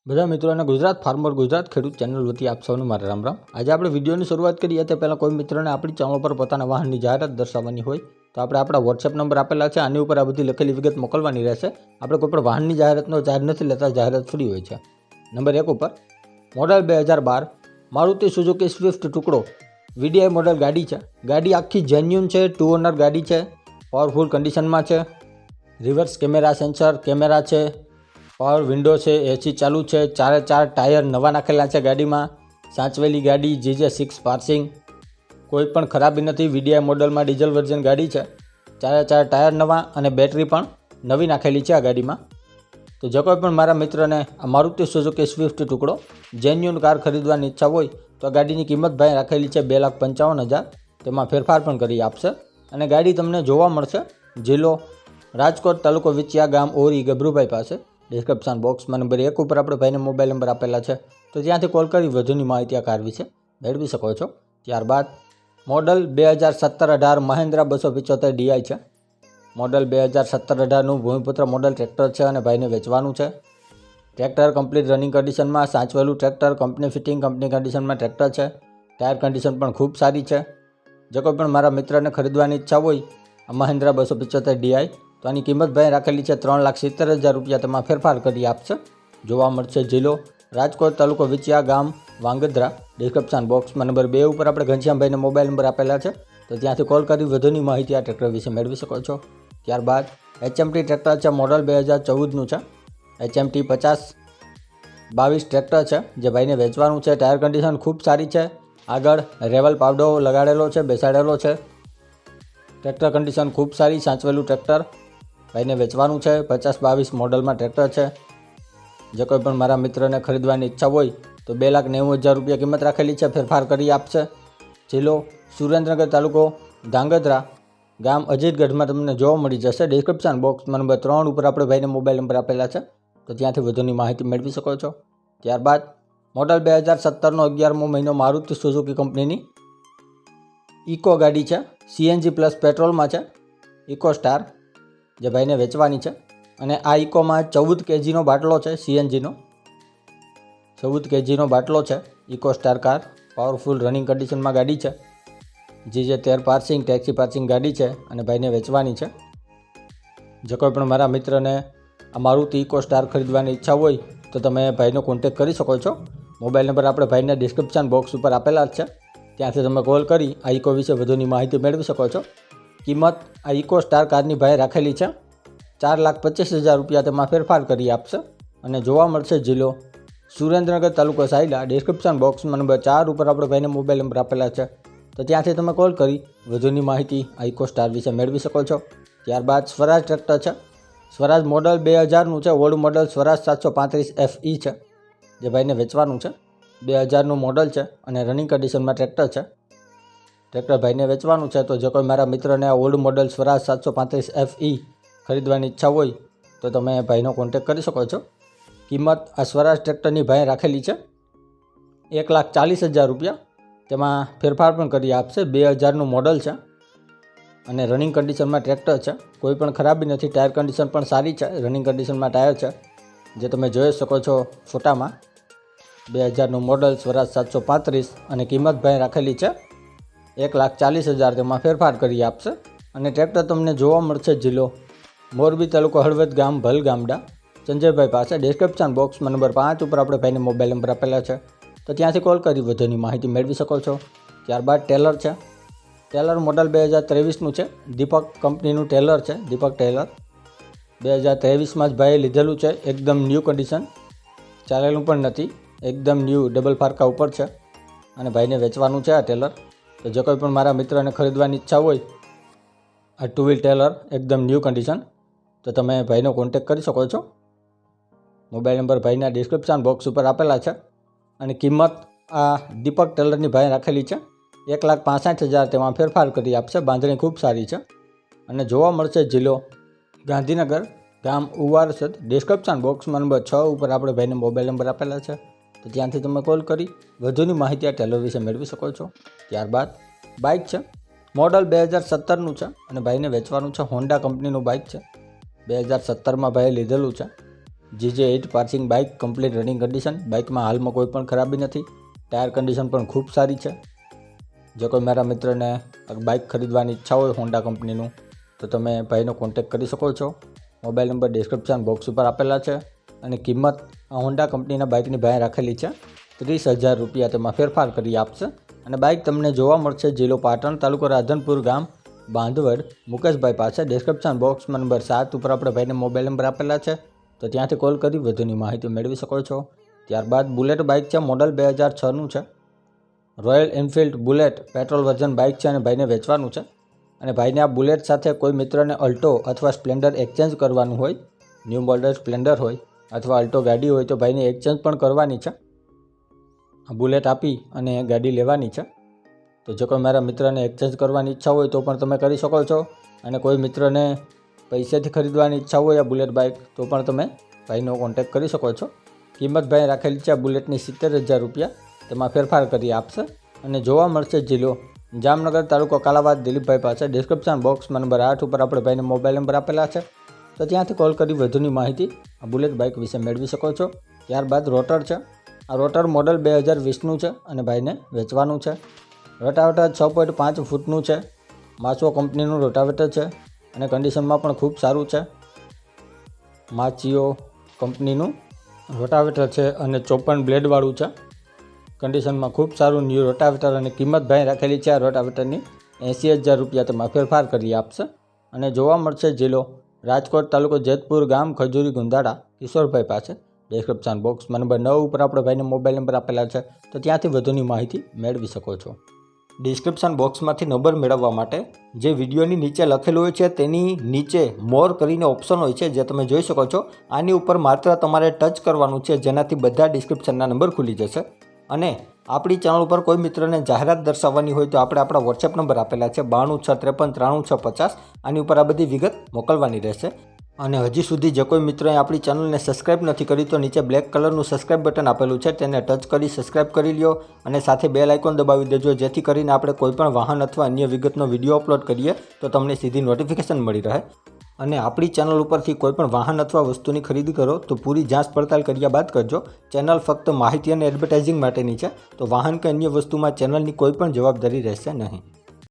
બધા મિત્રોને ગુજરાત ફાર્મર ગુજરાત ખેડૂત ચેનલ વતી આપ સૌનું મારા રામ રામ। આજે આપણે વિડીયોની શરૂઆત કરીએ તે પહેલાં કોઈ મિત્રોને આપણી ચેનલ પર પોતાના વાહનની જાહેરાત દર્શાવવાની હોય તો આપણે આપણા વોટ્સએપ નંબર આપેલા છે, આની ઉપર આ બધી લખેલી વિગત મોકલવાની રહેશે। આપણે કોઈ પણ વાહનની જાહેરાતનો ચાર્જ નથી લેતા, જાહેરાત ફ્રી હોય છે। નંબર 1 ઉપર મોડલ 2012 મારુતિ સુઝુકી સ્વિફ્ટ ટુકડો વીડીઆઈ મોડલ ગાડી છે। ગાડી આખી જેન્યુન છે, 2 ઓનર ગાડી છે, પાવરફુલ કન્ડિશનમાં છે। રિવર્સ કેમેરા સેન્સર કેમેરા છે, પાવર વિન્ડો છે, એસી ચાલુ છે, 4 ટાયર નવા નાખેલા છે ગાડીમાં। સાચવેલી ગાડી, GJ6 પાર્સિંગ, કોઈ પણ ખરાબી નથી। વીડીઆઈ મોડલમાં ડીઝલ વર્ઝન ગાડી છે, 4 ટાયર નવા અને બેટરી પણ નવી નાખેલી છે આ ગાડીમાં। તો જો કોઈ પણ મારા મિત્રને આ મારુતિ સુઝુકી સ્વિફ્ટ ટુકડો જેન્યુન કાર ખરીદવાની ઈચ્છા હોય તો આ ગાડીની કિંમત ભાઈ રાખેલી છે 2,55,000, તેમાં ફેરફાર પણ કરી આપશે। અને ગાડી તમને જોવા મળશે જિલ્લો રાજકોટ, તાલુકો વિછિયા, ગામ ઓરી, ગભરુભાઈ પાસે। ડિસ્ક્રિપ્શન બોક્સમાં નંબર 1 ઉપર આપણે ભાઈને મોબાઈલ નંબર આપેલા છે, તો ત્યાંથી કોલ કરી વધુની માહિતી આ કાર વિશે મેળવી શકો છો। ત્યારબાદ મોડલ 2017-18 મહિન્દ્રા 275 DI છે। મોડલ 2017-18નું ભૂમિપુત્ર મોડલ ટ્રેક્ટર છે અને ભાઈને વેચવાનું છે। ટ્રેક્ટર કમ્પ્લીટ રનિંગ કન્ડિશનમાં, સાચવેલું ટ્રેક્ટર, કંપની ફિટિંગ, કંપની કન્ડિશનમાં ટ્રેક્ટર છે। ટાયર કન્ડિશન પણ ખૂબ સારી છે। જો કોઈ પણ મારા મિત્રને ખરીદવાની ઈચ્છા હોય આ મહિન્દ્રા 275 DI તો આની કિંમત ભાઈ રાખેલી છે 3,70,000 રૂપિયા, તેમાં ફેરફાર કરી આપશે। જોવા મળશે જિલ્લો રાજકોટ, તાલુકો વિછિયા, ગામ વાંગધ્રા। ડિસ્ક્રિપ્શન બોક્સમાં નંબર 2 ઉપર આપણે ઘનશ્યામભાઈને મોબાઈલ નંબર આપેલા છે, તો ત્યાંથી કોલ કરી વધુની માહિતી આ ટ્રેક્ટર વિશે મેળવી શકો છો। ત્યારબાદ HMT ટ્રેક્ટર છે, મોડલ 2014નું છે। HMT 50-22 ટ્રેક્ટર છે જે ભાઈને વેચવાનું છે। ટાયર કન્ડિશન ખૂબ સારી છે, આગળ રેવલ પાવડો લગાડેલો છે, બેસાડેલો છે। ટ્રેક્ટર કન્ડિશન ખૂબ સારી, સાચવેલું ટ્રેક્ટર ભાઈને વેચવાનું છે। 50-22 મોડલમાં ટ્રેક્ટર છે। જો કોઈ પણ મારા મિત્રને ખરીદવાની ઈચ્છા હોય તો 2,90,000 રૂપિયા કિંમત રાખેલી છે, ફેરફાર કરી આપશે। જિલ્લો સુરેન્દ્રનગર, તાલુકો ધાંગધ્રા, ગામ અજીતગઢમાં તમને જોવા મળી જશે। ડિસ્ક્રિપ્શન બોક્સમાં નંબર 3 ઉપર આપણે ભાઈને મોબાઈલ નંબર આપેલા છે, તો ત્યાંથી વધુની માહિતી મેળવી શકો છો। ત્યારબાદ મોડલ 2017નો 11મો મહિનો મારુતિ સુઝુકી કંપનીની ઇકો ગાડી છે, CNG પ્લસ પેટ્રોલમાં છે, ઇકો સ્ટાર જે ભાઈને વેચવાની છે। અને આ ઇકોમાં 14 kgનો બાટલો છે, CNGનો 14 kgનો બાટલો છે। Eco star car powerful running કન્ડિશનમાં ગાડી છે, GJ13 પાર્સિંગ, ટેક્સી પાર્સિંગ ગાડી છે અને ભાઈને વેચવાની છે। જો કોઈ પણ મારા મિત્રને આ મારુતિ ઇકો સ્ટાર ખરીદવાની ઈચ્છા હોય તો તમે ભાઈનો કોન્ટેક્ટ કરી શકો છો। મોબાઈલ નંબર આપણે ભાઈને ડિસ્ક્રિપ્શન બોક્સ ઉપર આપેલા જ છે, ત્યાંથી તમે કોલ કરી આ ઇકો વિશે વધુની માહિતી મેળવી શકો છો। કિંમત આ ઇકો સ્ટાર કારની ભાઈ રાખેલી છે 4,25,000 રૂપિયા, તેમાં ફેરફાર કરી આપશે। અને જોવા મળશે જિલ્લો સુરેન્દ્રનગર, તાલુકો સાયલા। ડિસ્ક્રિપ્શન બોક્સમાં નંબર 4 ઉપર આપણે ભાઈને મોબાઈલ નંબર આપેલા છે, તો ત્યાંથી તમે કોલ કરી વધુની માહિતી આ ઇકો સ્ટાર વિશે મેળવી શકો છો। ત્યારબાદ સ્વરાજ ટ્રેક્ટર છે, સ્વરાજ મોડલ 2000નું છે, ઓલ્ડ મોડલ સ્વરાજ 735 FE છે જે ભાઈને વેચવાનું છે। 2000નું મોડલ છે અને રનિંગ કન્ડિશનમાં ટ્રેક્ટર છે। ટ્રેક્ટર ભાઈને વેચવાનું છે, તો જો કોઈ મારા મિત્રને આ ઓલ્ડ મોડલ સ્વરાજ 735 FE ખરીદવાની ઈચ્છા હોય તો તમે ભાઈનો કોન્ટેક્ટ કરી શકો છો। કિંમત આ સ્વરાજ ટ્રેક્ટરની ભાઈ રાખેલી છે 1,40,000 રૂપિયા, તેમાં ફેરફાર પણ કરી આપશે। 2000નું મોડલ છે અને રનિંગ કન્ડિશનમાં ટ્રેક્ટર છે, કોઈ પણ ખરાબી નથી। ટાયર કન્ડિશન પણ સારી છે, રનિંગ કન્ડિશનમાં ટાયર છે જે તમે જોઈ શકો છો ફોટામાં। 2000નું મોડલ સ્વરાજ 735 અને કિંમત ભાઈ રાખેલી છે 1,40,000, તેમાં ફેરફાર કરી આપશે। અને ટ્રેક્ટર તમને જોવા મળશે જિલ્લો મોરબી, તાલુકો હળવદ, ગામ ભલ ગામડા, સંજયભાઈ પાસે। ડિસ્ક્રિપ્શન બોક્સમાં નંબર 5 ઉપર આપણે ભાઈને મોબાઈલ નંબર આપેલા છે, તો ત્યાંથી કોલ કરી વધુની માહિતી મેળવી શકો છો। ત્યારબાદ ટેલર છે, ટેલર મોડલ 2023નું છે, દીપક કંપનીનું ટેલર છે, દીપક ટેલર 2023માં જ ભાઈએ લીધેલું છે, એકદમ ન્યૂ કન્ડિશન, ચાલેલું પણ નથી, એકદમ ન્યૂ, ડબલ ફારકા ઉપર છે અને ભાઈને વેચવાનું છે આ ટેલર। તો જો કોઈ પણ મારા મિત્રને ખરીદવાની ઈચ્છા હોય આ 2 વ્હીલ ટેલર એકદમ ન્યૂ કન્ડિશન, તો તમે ભાઈનો કોન્ટેક્ટ કરી શકો છો। મોબાઈલ નંબર ભાઈના ડિસ્ક્રિપ્શન બોક્સ ઉપર આપેલા છે અને કિંમત આ દીપક ટેલરની ભાઈ રાખેલી છે 1,65,000, તેમાં ફેરફાર કરી આપશે। બાંધણી ખૂબ સારી છે અને જોવા મળશે જિલ્લો ગાંધીનગર, ગામ ઉવારસદ। ડિસ્ક્રિપ્શન બોક્સમાં નંબર 6 ઉપર આપણે ભાઈને મોબાઈલ નંબર આપેલા છે, તો ત્યાંથી તમે કોલ કરી વધુની માહિતી આ ટેલર વિશે મેળવી શકો છો। ત્યારબાદ બાઇક છે, મોડલ 2017નું છે અને ભાઈને વેચવાનું છે, હોન્ડા કંપનીનું બાઇક છે। 2017માં ભાઈએ લીધેલું છે, GJ8 passing bike complete running condition, બાઇકમાં હાલમાં કોઈ પણ ખરાબી નથી, ટાયર કન્ડિશન પણ ખૂબ સારી છે. જો કોઈ મારા મિત્રને બાઇક ખરીદવાની ઈચ્છા હોય હોન્ડા કંપનીનું તો તમે ભાઈનો કોન્ટેક્ટ કરી શકો છો. મોબાઈલ નંબર ડિસ્ક્રિપ્શન બોક્સ ઉપર આપેલા છે અને કિંમત આ હોન્ડા કંપનીના બાઇકની ભાઈ રાખેલી છે 30,000 રૂપિયા. તેમાં ફેરફાર કરી આપશે અને બાઇક તમને જોવા મળશે જિલ્લો પાટણ, તાલુકો રાધનપુર, ગામ બાંધવડ, મુકેશભાઈ પાસે. ડિસ્ક્રિપ્શન બોક્સમાં નંબર 7 ઉપર આપણે ભાઈને મોબાઈલ નંબર આપેલા છે, તો ત્યાંથી કોલ કરી વધુની માહિતી મેળવી શકો છો. ત્યારબાદ બુલેટ બાઇક છે, મોડલ 2006નું છે. Royal Enfield bullet petrol version bike છે અને ભાઈને વેચવાનું છે. અને ભાઈને આ બુલેટ સાથે કોઈ મિત્રને અલ્ટો અથવા સ્પ્લેન્ડર એક્સચેન્જ કરવાનું હોય, ન્યૂ મોડલ સ્પ્લેન્ડર હોય અથવા અલ્ટો ગાડી હોય તો ભાઈને એક્સચેન્જ પણ કરવાની છે. બુલેટ આપી અને ગાડી લેવાની છે. તો જો કોઈ મારા મિત્રને એક્સચેન્જ કરવાની ઈચ્છા હોય તો પણ તમે કરી શકો છો. અને કોઈ મિત્રને પૈસેથી ખરીદવાની ઈચ્છા હોય આ બુલેટ બાઇક તો પણ તમે ભાઈનો કોન્ટેક્ટ કરી શકો છો. કિંમત ભાઈ રાખેલી છે આ બુલેટની 70,000 રૂપિયા. તેમાં ફેરફાર કરી આપશે અને જોવા મળશે જિલ્લો જામનગર, તાલુકો કાલાવાડ, દિલીપભાઈ પાસે. ડિસ્ક્રિપ્શન બોક્સમાં નંબર 8 ઉપર આપણે ભાઈને મોબાઈલ નંબર આપેલા છે, તો ત્યાંથી કોલ કરી વધુની માહિતી આ બુલેટ બાઇક વિશે મેળવી શકો છો. ત્યારબાદ રોટર છે. આ રોટર મોડલ 2020નું છે અને ભાઈને વેચવાનું છે. રોટાવેટર 6.5 ફૂટનું છે. માચો કંપનીનું રોટાવેટર છે અને કન્ડિશનમાં પણ ખૂબ સારું છે. માચિયો કંપનીનું રોટાવેટર છે અને 54 બ્લેડવાળું છે. કન્ડિશનમાં ખૂબ સારું ન્યૂ રોટાવેટર અને કિંમત ભાઈ રાખેલી છે આ રોટાવેટરની 80,000 રૂપિયા. તેમાં ફેરફાર કરી આપશે અને જોવા મળશે જિલ્લો રાજકોટ, તાલુકો જેતપુર, ગામ ખજૂરી ગુંદાળા, કિશોરભાઈ પાસે. ડિસ્ક્રિપ્શન બોક્સમાં નંબર 9 ઉપર આપણે ભાઈને મોબાઈલ નંબર આપેલા છે, તો ત્યાંથી વધુની માહિતી મેળવી શકો છો. ડિસ્ક્રિપ્શન બોક્સમાંથી નંબર મેળવવા માટે જે વિડીયોની નીચે લખેલું હોય છે તેની નીચે મોર કરીને ઓપ્શન હોય છે જે તમે જોઈ શકો છો. આની ઉપર માત્ર તમારે ટચ કરવાનું છે, જેનાથી બધા ડિસ્ક્રિપ્શનના નંબર ખુલી જશે. અને આપણી ચેનલ ઉપર કોઈ મિત્રને જાહેરાત દર્શાવવાની હોય તો આપણે આપણા વોટ્સએપ નંબર આપેલા છે 9263539650. આની ઉપર આ બધી વિગત મોકલવાની રહેશે. અને હજી સુધી જે કોઈ મિત્રોએ આપણી ચેનલને સબસ્ક્રાઇબ નથી કરી તો નીચે બ્લેક કલરનું સબસ્ક્રાઇબ બટન આપેલું છે, તેને ટચ કરી સબસ્ક્રાઇબ કરી લ્યો અને સાથે બેલ આઇકોન દબાવી દેજો, જેથી કરીને આપણે કોઈપણ વાહન અથવા અન્ય વિગતનો વિડીયો અપલોડ કરીએ તો તમને સીધી નોટિફિકેશન મળી રહે. અને આપણી ચેનલ ઉપરથી કોઈપણ વાહન અથવા વસ્તુની ખરીદી કરો તો પૂરી જાંચ પડતાલ કર્યા બાદ કરજો. ચેનલ ફક્ત માહિતી અને એડવર્ટાઇઝિંગ માટેની છે, તો વાહન કે અન્ય વસ્તુમાં ચેનલની કોઈ પણ જવાબદારી રહેશે નહીં.